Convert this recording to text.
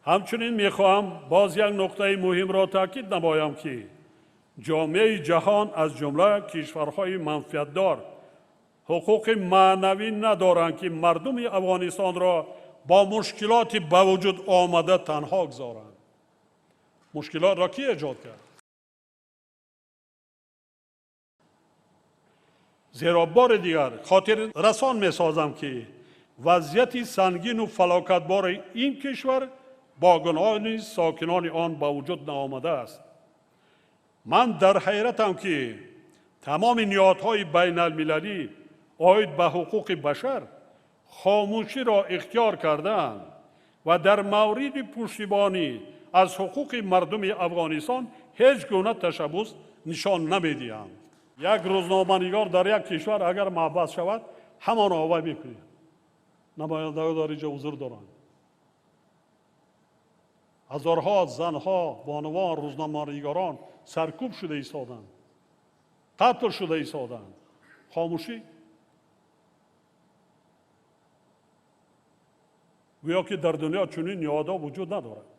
همچنین میخواهم باز یک نکته مهم را تاکید نمایم که جامعه جهان از جمله کشورهای منفعتدار حقوق معنوی ندارند که مردم افغانستان را با مشکلات به وجود آمده تنها گذارند. مشکلات را کی ایجاد کرد؟ زیرا بار دیگر خاطر رسان می سازم که وضعیت سنگین و فلاکتبار این کشور با گناه ساکنان آن با وجود نآمده است. من در حیرتم که تمام نهادهای بین المللی آید به حقوق بشر خاموشی را اختیار کردند و در مورد پشتیبانی از حقوق مردم افغانستان هیچ گونه تشبث نشان نمیدهند. یک روزنامه‌نگار در یک کشور اگر محبس شود همان را وای میکنید. نمایندگان در اینجا حضور دارند. هزارها زنها، بانوان، روزنامه‌نگاران سرکوب شده ایستادند. قتل شده ایستادند. خاموشی؟ گویا که در دنیا چنین نهادها وجود ندارد.